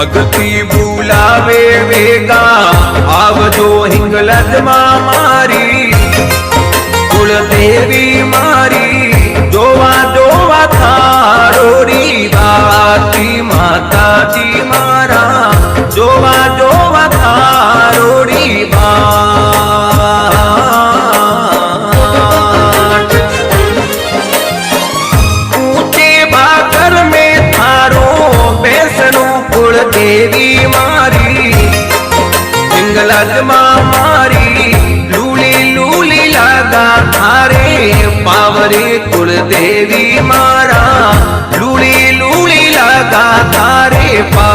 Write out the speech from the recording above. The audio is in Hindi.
भक्ति बुलावे वेगा आवजो हिंगलज मारी कुलदेवी मारी जोवा जोवा थारोरी बाती माता जी मारा जोवा जोवा थारोरी बाट ऊंचे भाकर में थारो बेसनो कुलदेवी मारी हिंगलज मारी लूली लूली लगा थारे पावरे कुलदेवी मारा लूली लूली लगा थारे पा